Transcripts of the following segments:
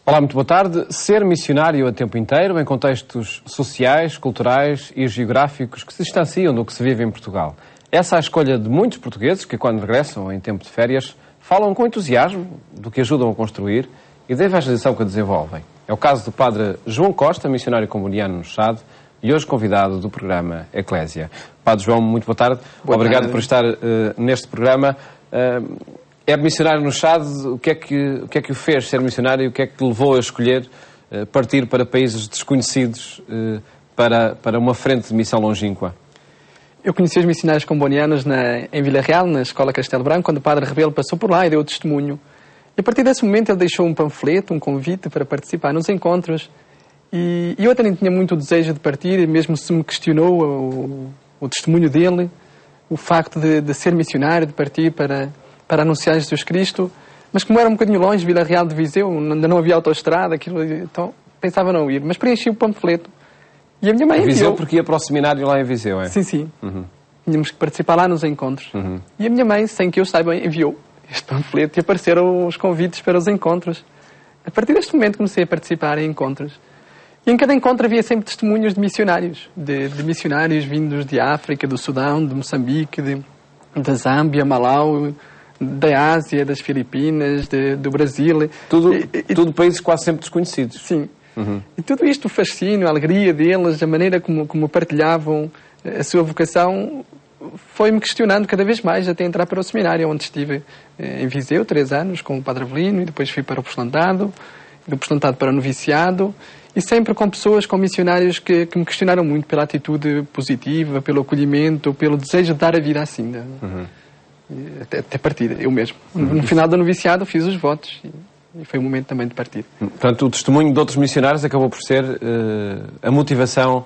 Olá, muito boa tarde. Ser missionário a tempo inteiro em contextos sociais, culturais e geográficos que se distanciam do que se vive em Portugal. Essa é a escolha de muitos portugueses que, quando regressam em tempo de férias, falam com entusiasmo do que ajudam a construir e da evangelização que desenvolvem. É o caso do padre João Costa, missionário comuniano no Chade, e hoje convidado do programa Eclésia. Padre João, muito boa tarde. Obrigado por estar neste programa. É missionário no Chade. O que é que o fez ser missionário e o que é que o levou a escolher partir para países desconhecidos para uma frente de missão longínqua? Eu conheci os missionários combonianos em Vila Real, na Escola Castelo Branco, quando o padre Rebelo passou por lá e deu o testemunho. E a partir desse momento ele deixou um panfleto, um convite para participar nos encontros. E eu até nem tinha muito desejo de partir, mesmo se me questionou o testemunho dele, o facto de ser missionário, de partir para anunciar Jesus Cristo. Mas como era um bocadinho longe, Vila Real de Viseu, ainda não havia autoestrada, então pensava não ir. Mas preenchi o panfleto. E a minha mãe Viseu enviou. Porque ia para o seminário lá em Viseu, é? Sim, sim. Uhum. Tínhamos que participar lá nos encontros. Uhum. E a minha mãe, sem que eu saiba, enviou este panfleto e apareceram os convites para os encontros. A partir deste momento comecei a participar em encontros. E em cada encontro havia sempre testemunhos de missionários. De missionários vindos de África, do Sudão, de Moçambique, da Zâmbia, Malau, da Ásia, das Filipinas, do Brasil. Tudo países quase sempre desconhecidos. Sim. Uhum. E tudo isto, o fascínio, a alegria deles, a maneira como partilhavam a sua vocação, foi-me questionando cada vez mais até entrar para o seminário, onde estive em Viseu, 3 anos, com o Padre Avelino, e depois fui para o postulantado, do postulantado para o noviciado, e sempre com pessoas, com missionários que me questionaram muito pela atitude positiva, pelo acolhimento, pelo desejo de dar a vida assim, Uhum. até partir, eu mesmo. No final do noviciado fiz os votos e foi o momento também de partir. Portanto, o testemunho de outros missionários acabou por ser a motivação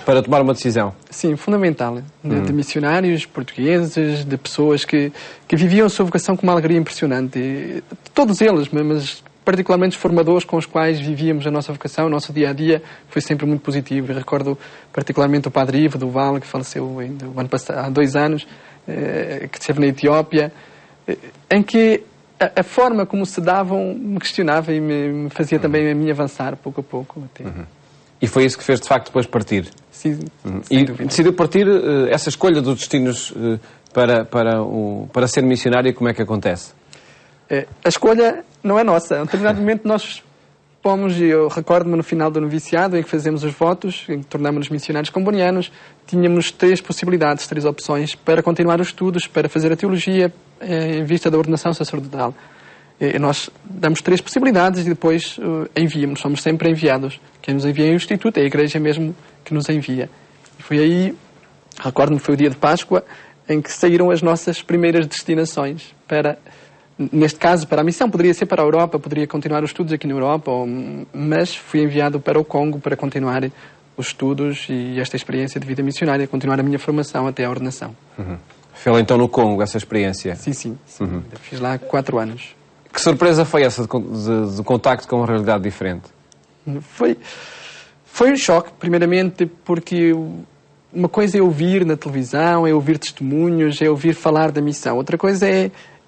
para tomar uma decisão. Sim, fundamental. De missionários portugueses, de pessoas que viviam a sua vocação com uma alegria impressionante. E todos eles, mas particularmente os formadores com os quais vivíamos a nossa vocação, o nosso dia-a-dia, foi sempre muito positivo. Eu recordo particularmente o Padre Ivo do Val, que faleceu o ano passado, há 2 anos, que esteve na Etiópia, em que a forma como se davam me questionava e me fazia também a mim avançar pouco a pouco. Até. E foi isso que fez, de facto, depois partir. Sim, E decidiu partir, essa escolha dos destinos para ser missionário, como é que acontece? A escolha não é nossa. A um determinado momento nós fomos, eu recordo-me no final do noviciado, em que fazemos os votos, em que tornámos-nos missionários combonianos, tínhamos 3 possibilidades, 3 opções para continuar os estudos, para fazer a teologia em vista da ordenação sacerdotal. Nós damos 3 possibilidades e depois enviamos, somos sempre enviados. Quem nos envia é o Instituto, é a Igreja mesmo que nos envia. E foi aí, recordo-me, foi o dia de Páscoa, em que saíram as nossas primeiras destinações neste caso, para a missão. Poderia ser para a Europa, poderia continuar os estudos aqui na Europa, mas fui enviado para o Congo para continuar os estudos e esta experiência de vida missionária, continuar a minha formação até a ordenação. Uhum. Fez então no Congo essa experiência? Sim. Uhum. Fiz lá 4 anos. Que surpresa foi essa de contacto com uma realidade diferente? Foi um choque, primeiramente, porque uma coisa é ouvir na televisão, é ouvir testemunhos, é ouvir falar da missão. Outra coisa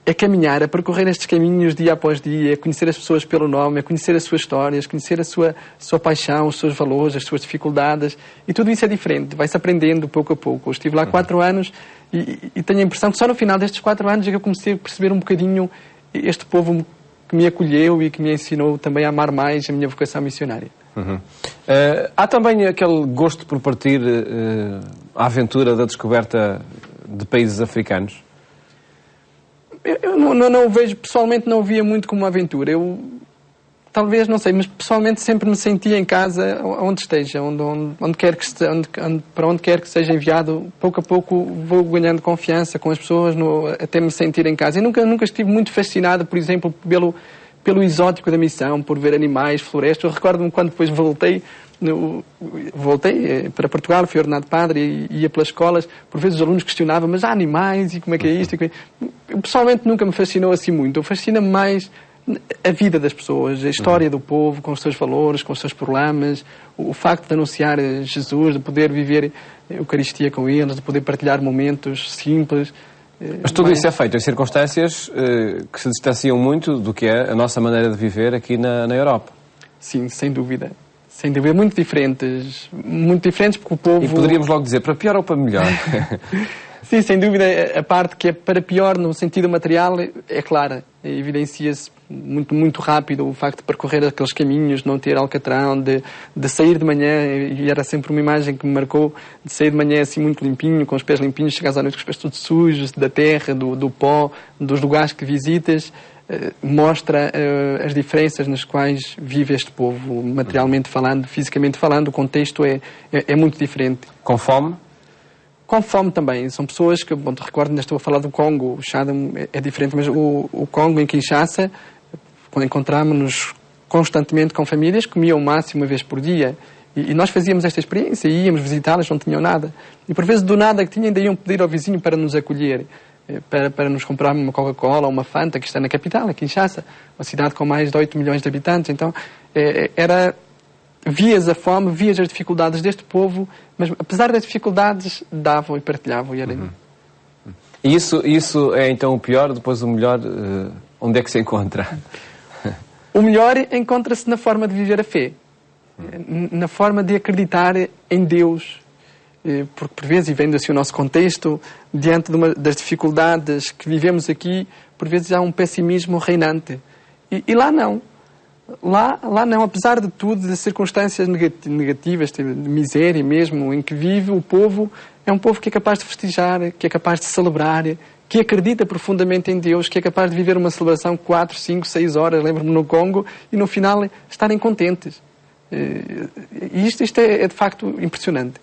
é caminhar, é percorrer estes caminhos dia após dia, é conhecer as pessoas pelo nome, é conhecer as suas histórias, conhecer a sua paixão, os seus valores, as suas dificuldades. E tudo isso é diferente, vai-se aprendendo pouco a pouco. Eu estive lá 4 anos e tenho a impressão que só no final destes 4 anos é que eu comecei a perceber um bocadinho este povo que me acolheu e que me ensinou também a amar mais a minha vocação missionária. Uhum. Há também aquele gosto por partir à aventura da descoberta de países africanos? Eu não vejo, pessoalmente não o via muito como uma aventura. Talvez, não sei, mas pessoalmente sempre me sentia em casa onde esteja, para onde quer que seja enviado. Pouco a pouco vou ganhando confiança com as pessoas, até me sentir em casa. E nunca estive muito fascinado, por exemplo, pelo exótico da missão, por ver animais, florestas. Eu recordo-me quando depois voltei para Portugal, fui ordenado padre e ia pelas escolas. Por vezes os alunos questionavam, mas há animais e como é que é isto? Eu, pessoalmente nunca me fascinou assim muito. Fascina-me mais a vida das pessoas, a história do povo, com os seus valores, com os seus problemas, o facto de anunciar Jesus, de poder viver a Eucaristia com eles, de poder partilhar momentos simples. Mas tudo isso é feito em circunstâncias que se distanciam muito do que é a nossa maneira de viver aqui na Europa. Sim, sem dúvida. Sem dúvida, muito diferentes porque o povo... E poderíamos logo dizer, para pior ou para melhor? Sim, sem dúvida, a parte que é para pior no sentido material é clara. Evidencia-se muito rápido o facto de percorrer aqueles caminhos, de não ter alcatrão, de sair de manhã, e era sempre uma imagem que me marcou, de sair de manhã assim muito limpinho, com os pés limpinhos, chegares à noite com os pés todos sujos, da terra, do pó, dos lugares que visitas. Mostra as diferenças nas quais vive este povo, materialmente falando, fisicamente falando. O contexto é muito diferente. Com fome? Com fome também. São pessoas que, bom, te recordo, ainda estou a falar do Congo, o Chad é diferente, mas o Congo, em Kinshasa, quando encontrámos-nos constantemente com famílias, comiam o máximo uma vez por dia. E nós fazíamos esta experiência, íamos visitá-las, não tinham nada. E por vezes do nada que tinham, ainda iam pedir ao vizinho para nos acolher. Para nos comprar uma Coca-Cola ou uma Fanta, que está na capital, em Kinshasa, uma cidade com mais de 8 milhões de habitantes. Então, vias a fome, vias as dificuldades deste povo, mas apesar das dificuldades, davam e partilhavam. E era... E isso é então o pior, depois o melhor, onde é que se encontra? O melhor encontra-se na forma de viver a fé, na forma de acreditar em Deus. Porque por vezes, e vendo assim o nosso contexto, diante das dificuldades que vivemos aqui, por vezes há um pessimismo reinante. E lá não. Lá não. Apesar de tudo, das circunstâncias negativas, de miséria mesmo, em que vive o povo, é um povo que é capaz de festejar, que é capaz de celebrar, que acredita profundamente em Deus, que é capaz de viver uma celebração 4, 5, 6 horas, lembro-me no Congo, e no final estarem contentes. E isto é de facto impressionante.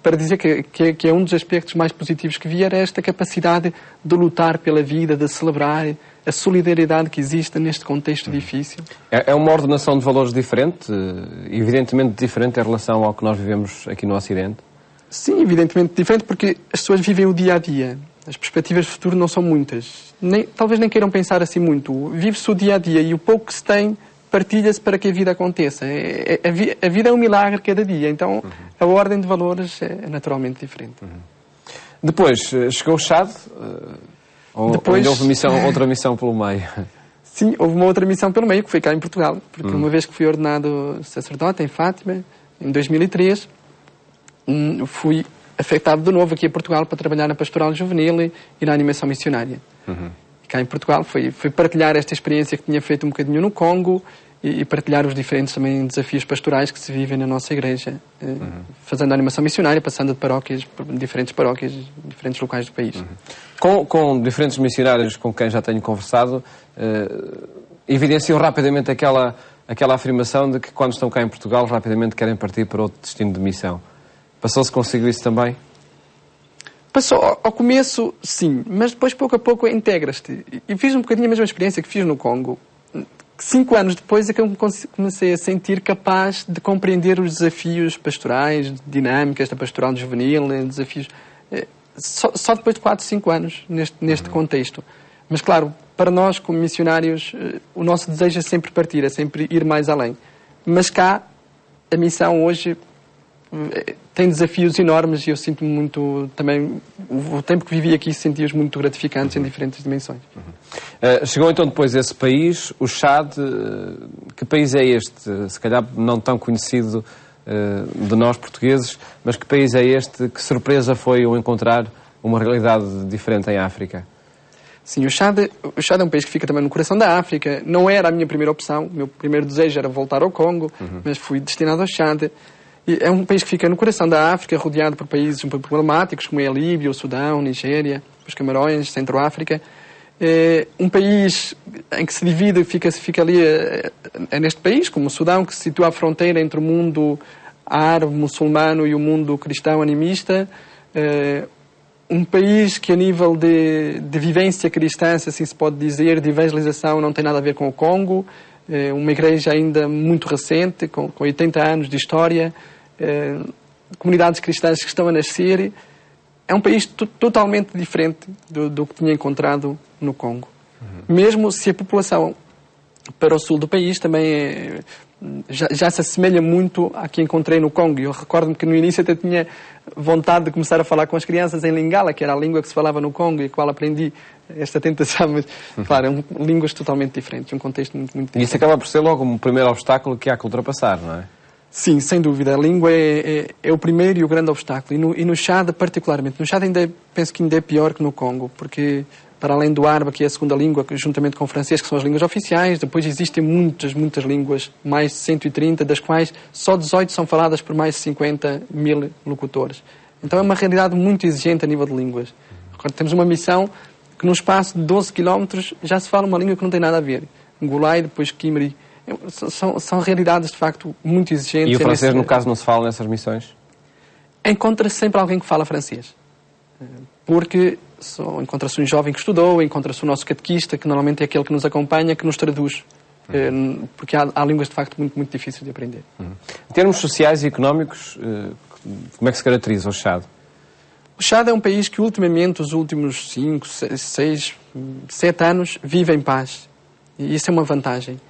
Para dizer que é um dos aspectos mais positivos que vi, era esta capacidade de lutar pela vida, de celebrar a solidariedade que existe neste contexto difícil. É uma ordenação de valores diferente, evidentemente diferente em relação ao que nós vivemos aqui no Ocidente? Sim, evidentemente diferente, porque as pessoas vivem o dia a dia. As perspectivas de futuro não são muitas. Talvez nem queiram pensar assim muito. Vive-se o dia a dia e o pouco que se tem partilha-se para que a vida aconteça. A vida é um milagre cada dia, então a ordem de valores é naturalmente diferente. Depois, chegou o Chad, ou houve outra missão pelo meio? Sim, houve uma outra missão pelo meio, que foi cá em Portugal, porque uma vez que fui ordenado sacerdote em Fátima, em 2003, fui afetado de novo aqui a Portugal para trabalhar na pastoral juvenil e na animação missionária. Cá em Portugal foi partilhar esta experiência que tinha feito um bocadinho no Congo e partilhar os diferentes também desafios pastorais que se vivem na nossa igreja, fazendo a animação missionária, passando de paróquias, por diferentes paróquias, diferentes locais do país. Com diferentes missionários com quem já tenho conversado, evidenciam rapidamente aquela afirmação de que quando estão cá em Portugal rapidamente querem partir para outro destino de missão. Passou-se consigo isso também? Passou, ao começo, sim, mas depois, pouco a pouco, integras-te. E fiz um bocadinho a mesma experiência que fiz no Congo. 5 anos depois é que eu comecei a sentir capaz de compreender os desafios pastorais, dinâmicas da pastoral juvenil, desafios... Só depois de 4, 5 anos, neste contexto. Mas, claro, para nós, como missionários, o nosso desejo é sempre partir, é sempre ir mais além. Mas cá, a missão hoje... tem desafios enormes e eu sinto muito também, o tempo que vivi aqui senti-os muito gratificantes em diferentes dimensões. Chegou então depois esse país, o Chad. Que país é este? Se calhar não tão conhecido de nós portugueses, mas que país é este? Que surpresa foi o encontrar uma realidade diferente em África? Sim, o Chad é um país que fica também no coração da África. Não era a minha primeira opção, o meu primeiro desejo era voltar ao Congo, mas fui destinado ao Chad. É um país que fica no coração da África, rodeado por países um pouco problemáticos, como é a Líbia, o Sudão, Nigéria, os Camarões, Centro-África. É um país em que se divide, fica ali neste país, como o Sudão, que se situa à fronteira entre o mundo árabe, muçulmano e o mundo cristão animista. Um país que a nível de vivência cristã, se assim se pode dizer, de evangelização, não tem nada a ver com o Congo. Uma igreja ainda muito recente, com 80 anos de história, comunidades cristãs que estão a nascer. É um país totalmente diferente do que tinha encontrado no Congo. Mesmo se a população para o sul do país também já se assemelha muito à que encontrei no Congo. Eu recordo-me que no início até tinha vontade de começar a falar com as crianças em Lingala, que era a língua que se falava no Congo e a qual aprendi esta tentação, mas, claro, línguas totalmente diferentes, um contexto muito diferente. E isso acaba por ser logo o primeiro obstáculo que há que ultrapassar, não é? Sim, sem dúvida. A língua é o primeiro e o grande obstáculo. E no Chad, particularmente. No Chad penso que ainda é pior que no Congo, porque para além do árabe, que é a segunda língua, juntamente com o francês, que são as línguas oficiais, depois existem muitas línguas, mais de 130, das quais só 18 são faladas por mais de 50 mil locutores. Então é uma realidade muito exigente a nível de línguas. Temos uma missão que no espaço de 12 quilómetros já se fala uma língua que não tem nada a ver. Ngulai, depois Kimri. São realidades, de facto, muito exigentes. E o francês, no caso, não se fala nessas missões? Encontra-se sempre alguém que fala francês. Porque encontra-se um jovem que estudou, encontra-se o nosso catequista, que normalmente é aquele que nos acompanha, que nos traduz. Porque há línguas, de facto, muito difíceis de aprender. Em termos sociais e económicos, como é que se caracteriza o Chad? O Chad é um país que, ultimamente, os últimos 5, 6, 7 anos, vive em paz. E isso é uma vantagem.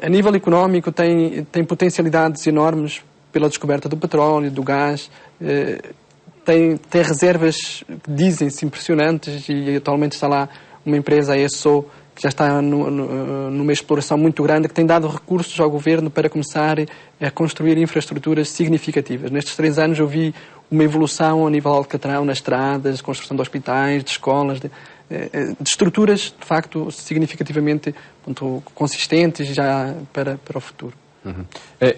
A nível económico, tem potencialidades enormes pela descoberta do petróleo, do gás. Tem reservas, dizem-se, impressionantes, e atualmente está lá uma empresa, a ESSO, que já está numa exploração muito grande, que tem dado recursos ao governo para começar a construir infraestruturas significativas. Nestes 3 anos eu vi uma evolução a nível alcatrão, nas estradas, construção de hospitais, de escolas, de estruturas, de facto, significativamente consistentes já para o futuro.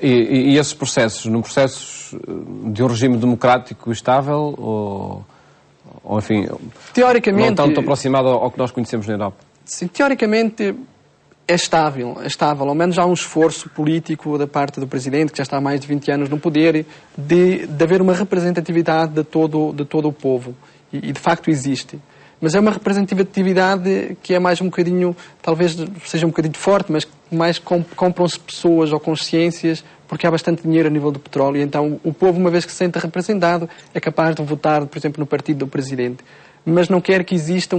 E esses processos, num processo de um regime democrático estável ou enfim, teoricamente, não tanto aproximado ao que nós conhecemos na Europa? Sim, teoricamente é estável, ao menos há um esforço político da parte do Presidente, que já está há mais de 20 anos no poder, de haver uma representatividade de todo o povo, e de facto existe. Mas é uma representatividade que é mais um bocadinho, talvez seja um bocadinho forte, mas mais compram-se pessoas ou consciências, porque há bastante dinheiro a nível do petróleo. Então o povo, uma vez que se sente representado, é capaz de votar, por exemplo, no partido do Presidente. Mas não quer que exista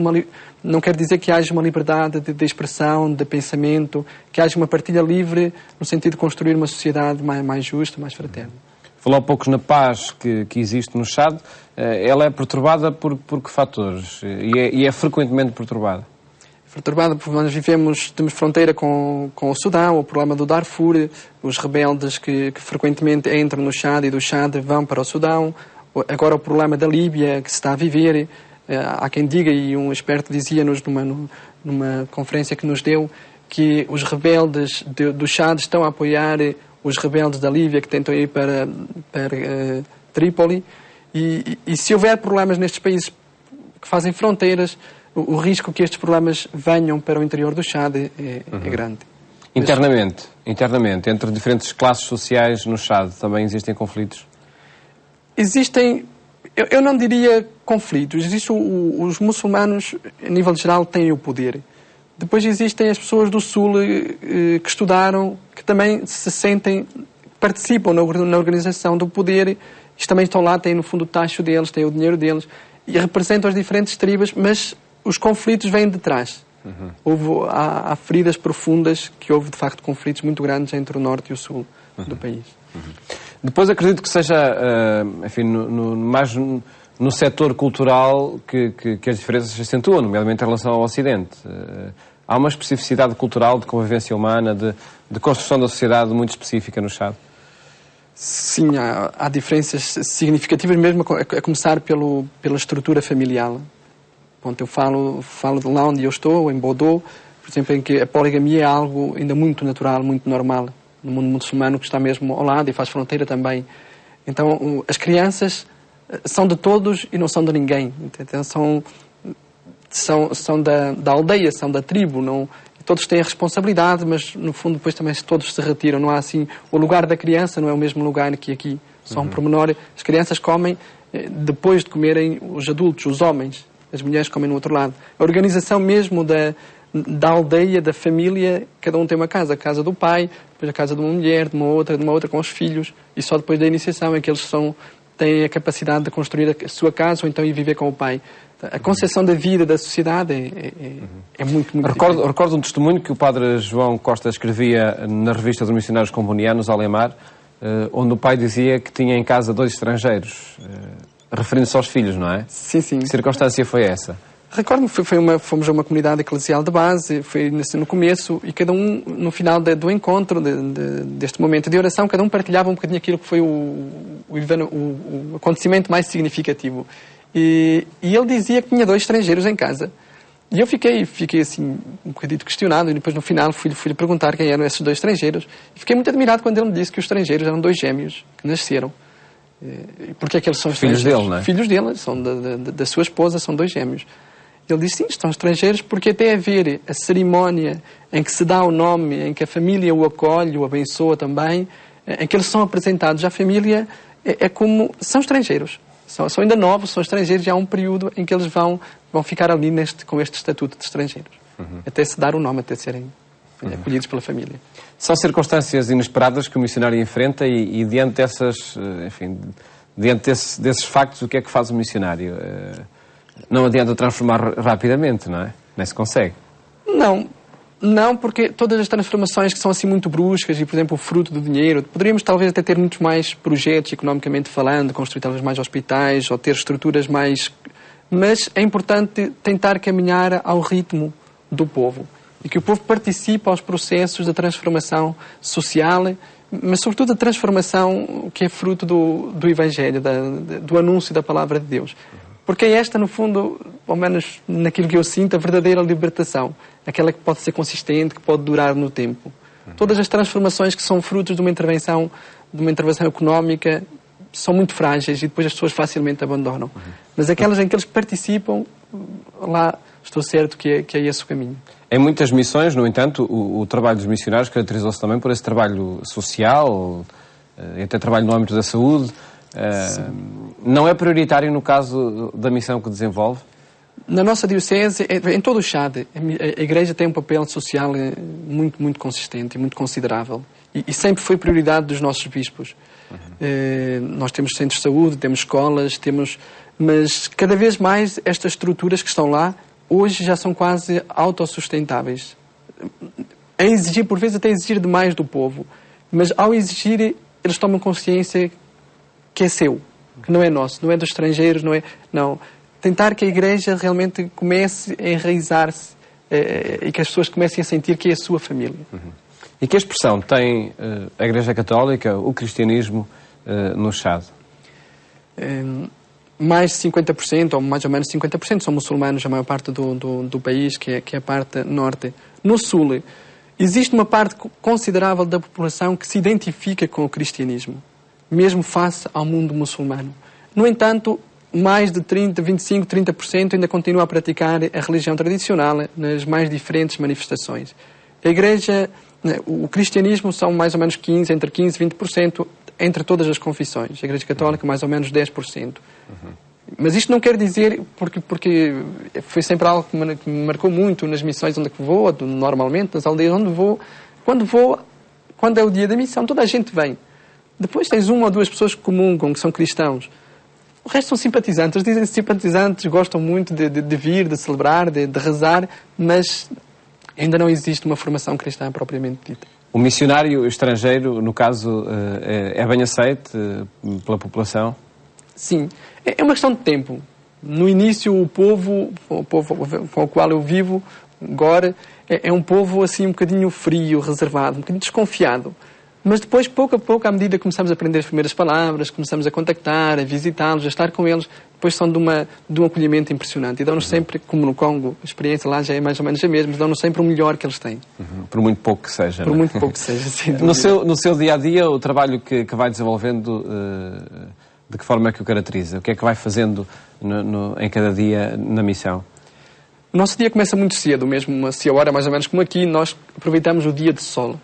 não quer dizer que haja uma liberdade de expressão, de pensamento, que haja uma partilha livre no sentido de construir uma sociedade mais justa, mais fraterna. Falou há poucos na paz que existe no Chad. Ela é perturbada por que fatores? E é frequentemente perturbada? Perturbada porque nós temos fronteira com o Sudão, o problema do Darfur, os rebeldes que frequentemente entram no Chad e do Chad vão para o Sudão, agora o problema da Líbia que se está a viver. Há quem diga, e um experto dizia-nos numa conferência que nos deu, que os rebeldes do Chad estão a apoiar os rebeldes da Líbia que tentam ir para Trípoli. E se houver problemas nestes países que fazem fronteiras, o risco que estes problemas venham para o interior do Chad é grande. Internamente, entre diferentes classes sociais no Chad, também existem conflitos? Existem... Eu não diria conflitos. Os muçulmanos, a nível geral, têm o poder. Depois existem as pessoas do Sul que estudaram, que também se sentem, participam na organização do poder. Eles também estão lá, têm no fundo o tacho deles, têm o dinheiro deles, e representam as diferentes tribos, mas os conflitos vêm de trás. Há feridas profundas, que houve de facto conflitos muito grandes entre o Norte e o Sul do país. Depois acredito que seja, enfim, mais no setor cultural que as diferenças se acentuam, nomeadamente em relação ao Ocidente. Há uma especificidade cultural de convivência humana, de construção da sociedade muito específica no Chad? Sim, há diferenças significativas, mesmo a começar pela estrutura familiar. Eu falo de lá onde eu estou, em Bodô, por exemplo, em que a poligamia é algo ainda muito natural, muito normal, no mundo muçulmano que está mesmo ao lado e faz fronteira também. Então, as crianças são de todos e não são de ninguém. Então, são da aldeia, são da tribo. Não, todos têm a responsabilidade, mas no fundo depois também todos se retiram. Não há assim... O lugar da criança não é o mesmo lugar que aqui. Só um pormenor. As crianças comem depois de comerem os adultos, os homens. As mulheres comem no outro lado. A organização mesmo da aldeia, da família, cada um tem uma casa. A casa do pai, depois a casa de uma mulher, de uma outra com os filhos. E só depois da iniciação é que eles têm a capacidade de construir a sua casa ou então ir viver com o pai. A concepção da vida, da sociedade é muito, muito Recordo um testemunho que o padre João Costa escrevia na revista dos Missionários Combonianos, Alemar, onde o pai dizia que tinha em casa 2 estrangeiros, referindo-se aos filhos, não é? Sim, sim. Que circunstância foi essa? Recordo-me, fomos a uma comunidade eclesial de base, foi no começo, e cada um, no final do encontro, deste momento de oração, cada um partilhava um bocadinho aquilo que foi o acontecimento mais significativo. E ele dizia que tinha 2 estrangeiros em casa. E eu fiquei assim, um bocadinho questionado, e depois no final fui-lhe perguntar quem eram esses 2 estrangeiros. E fiquei muito admirado quando ele me disse que os estrangeiros eram 2 gêmeos que nasceram. Porque é que eles são filhos dele, não é? Filhos dele, são da sua esposa, são 2 gêmeos. Ele disse, sim, estão estrangeiros porque até haver a cerimónia em que se dá o nome, em que a família o acolhe, o abençoa também, em que eles são apresentados à família, é como... São estrangeiros. São ainda novos, são estrangeiros, e há um período em que eles vão ficar ali com este estatuto de estrangeiros. Até se dar o nome, até serem acolhidos pela família. São circunstâncias inesperadas que o missionário enfrenta e diante dessas, enfim, diante desses factos, o que é que faz o missionário? Não adianta transformar rapidamente, não é? Nem se consegue. Não, porque todas as transformações que são assim muito bruscas e, por exemplo, o fruto do dinheiro, poderíamos talvez até ter muitos mais projetos, economicamente falando, construir talvez mais hospitais ou ter estruturas mais... Mas é importante tentar caminhar ao ritmo do povo e que o povo participe aos processos da transformação social, mas sobretudo da transformação que é fruto do Evangelho, do anúncio da Palavra de Deus. Porque é esta, no fundo, ao menos naquilo que eu sinto, a verdadeira libertação. Aquela que pode ser consistente, que pode durar no tempo. Todas as transformações que são frutos de uma intervenção económica são muito frágeis e depois as pessoas facilmente abandonam. Mas aquelas em que eles participam, lá estou certo que é esse o caminho. Em muitas missões, no entanto, o trabalho dos missionários caracterizou-se também por esse trabalho social, e até trabalho no âmbito da saúde. Não é prioritário no caso da missão que desenvolve? Na nossa diocese, em todo o Chad, a Igreja tem um papel social muito, muito consistente e muito considerável. E sempre foi prioridade dos nossos bispos. Nós temos centros de saúde, temos escolas, mas cada vez mais estas estruturas que estão lá, hoje já são quase autossustentáveis. A exigir, por vezes até exigir demais do povo. Mas ao exigir, eles tomam consciência que é seu, que não é nosso, não é dos estrangeiros, não. Tentar que a Igreja realmente comece a enraizar-se e que as pessoas comecem a sentir que é a sua família. E que expressão tem a Igreja Católica, o cristianismo, no Chad? Mais de 50%, ou mais ou menos 50%, são muçulmanos, a maior parte do país, que é a parte norte. No sul, existe uma parte considerável da população que se identifica com o cristianismo, mesmo face ao mundo muçulmano. No entanto, mais de 25%, 30% ainda continua a praticar a religião tradicional nas mais diferentes manifestações. A Igreja, o cristianismo são mais ou menos entre 15% e 20% entre todas as confissões. A Igreja Católica mais ou menos 10%. Mas isto não quer dizer, porque foi sempre algo que me marcou muito nas missões onde vou, normalmente, nas aldeias onde vou. Quando é o dia da missão, toda a gente vem. Depois tens 1 ou 2 pessoas que comungam, que são cristãos. O resto são simpatizantes. Eles dizem simpatizantes, gostam muito de vir, de celebrar, de rezar, mas ainda não existe uma formação cristã propriamente dita. O missionário estrangeiro, no caso, é bem aceite pela população? Sim. É uma questão de tempo. No início, o povo com o qual eu vivo agora é um povo assim um bocadinho frio, reservado, um bocadinho desconfiado. Mas depois, pouco a pouco, à medida que começamos a aprender as primeiras palavras, começamos a contactar, a visitá-los, a estar com eles, depois são de um acolhimento impressionante. E dão-nos sempre, como no Congo, a experiência lá já é mais ou menos a mesma, mas dão-nos sempre o melhor que eles têm. Por muito pouco que seja. Por muito pouco que seja, sem dúvida. No seu dia-a-dia, o trabalho que vai desenvolvendo, de que forma é que o caracteriza? O que é que vai fazendo em cada dia na missão? O nosso dia começa muito cedo, mesmo assim a hora mais ou menos como aqui, nós aproveitamos o dia de sol.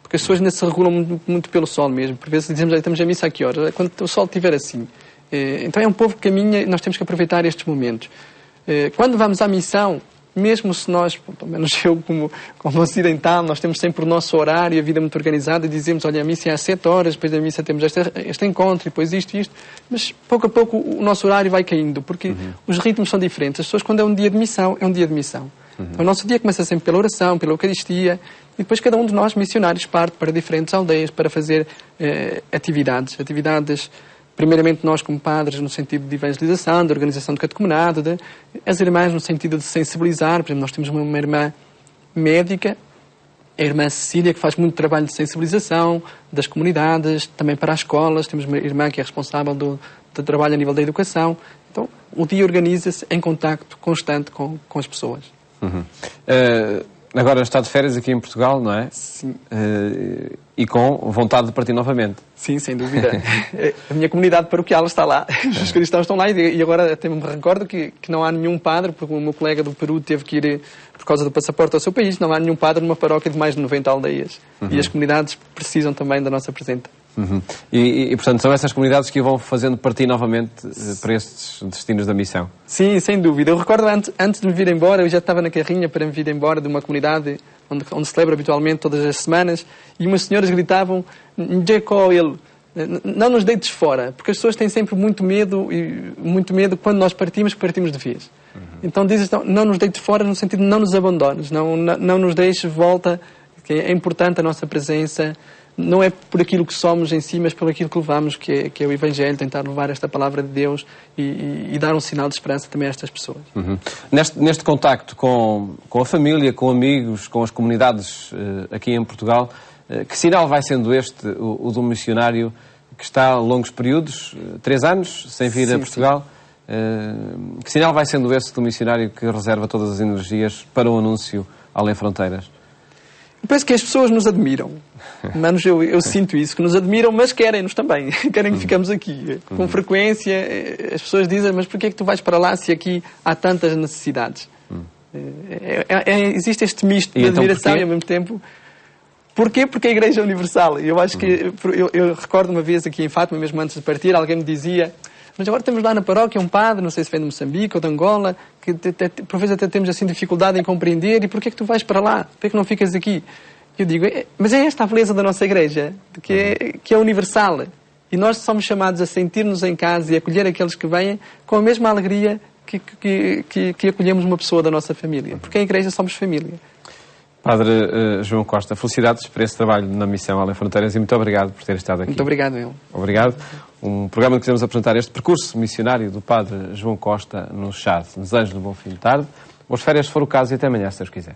Porque as pessoas ainda se regulam muito pelo sol mesmo. Por vezes dizemos, estamos a missa a que horas? Quando o sol estiver assim. Então é um povo que caminha e nós temos que aproveitar estes momentos. Quando vamos à missão, mesmo se nós, pelo menos eu como ocidental, nós temos sempre o nosso horário, a vida muito organizada, e dizemos, olha, a missa é às 7 horas, depois da missa temos este encontro, e depois isto, mas pouco a pouco o nosso horário vai caindo, porque os ritmos são diferentes. As pessoas, quando é um dia de missão, é um dia de missão. Então, o nosso dia começa sempre pela oração, pela Eucaristia, e depois cada um de nós, missionários, parte para diferentes aldeias para fazer atividades, primeiramente nós como padres no sentido de evangelização, de organização do catecumenado, as irmãs no sentido de sensibilizar. Por exemplo, nós temos uma irmã médica, a irmã Cecília, que faz muito trabalho de sensibilização das comunidades, também para as escolas. Temos uma irmã que é responsável do trabalho a nível da educação. Então, o dia organiza-se em contacto constante com as pessoas. Agora está de férias aqui em Portugal, não é? Sim. E com vontade de partir novamente. Sim, sem dúvida. A minha comunidade paroquial está lá. Os cristãos estão lá e agora até me recordo que não há nenhum padre, porque o meu colega do Peru teve que ir por causa do passaporte ao seu país, não há nenhum padre numa paróquia de mais de 90 aldeias. E as comunidades precisam também da nossa presença. E, portanto, são essas comunidades que vão fazendo partir novamente para estes destinos da missão? Sim, sem dúvida. Eu recordo antes de me vir embora, eu já estava na carrinha para me vir embora de uma comunidade onde se celebra habitualmente todas as semanas, e umas senhoras gritavam, não nos deites fora, porque as pessoas têm sempre muito medo quando nós partimos, que partimos de vez. Então dizem, não nos deites fora no sentido de não nos abandones, não nos deixes, volta, que é importante a nossa presença. Não é por aquilo que somos em si, mas por aquilo que levamos, que é o Evangelho, tentar levar esta palavra de Deus e dar um sinal de esperança também a estas pessoas. Neste contacto com a família, com amigos, com as comunidades aqui em Portugal, que sinal vai sendo este, o do missionário que está a longos períodos, 3 anos, sem vir a Portugal? Que sinal vai sendo este do missionário que reserva todas as energias para o anúncio além fronteiras? Eu penso que as pessoas nos admiram. Manos, eu sinto isso, que nos admiram, mas querem-nos também. Querem que ficamos aqui. Com frequência, as pessoas dizem, mas porquê é que tu vais para lá se aqui há tantas necessidades? Existe este misto de admiração e ao mesmo tempo... Porquê? Porque a Igreja é universal. Eu acho que... Eu recordo uma vez aqui em Fátima, mesmo antes de partir, alguém me dizia... Mas agora temos lá na paróquia um padre, não sei se vem de Moçambique ou de Angola, que por vezes até temos assim dificuldade em compreender. E porquê é que tu vais para lá? Porquê é que não ficas aqui? Eu digo, mas é esta a beleza da nossa Igreja, que é universal. E nós somos chamados a sentir-nos em casa e acolher aqueles que vêm com a mesma alegria que acolhemos uma pessoa da nossa família. Porque a Igreja somos família. Padre João Costa, felicidades por esse trabalho na Missão Além Fronteiras e muito obrigado por ter estado aqui. Muito obrigado, eu. Obrigado. Um programa que queremos apresentar este percurso missionário do Padre João Costa no Chad. Desejo-lhe um bom fim de tarde, boas férias se for o caso e até amanhã, se Deus quiser.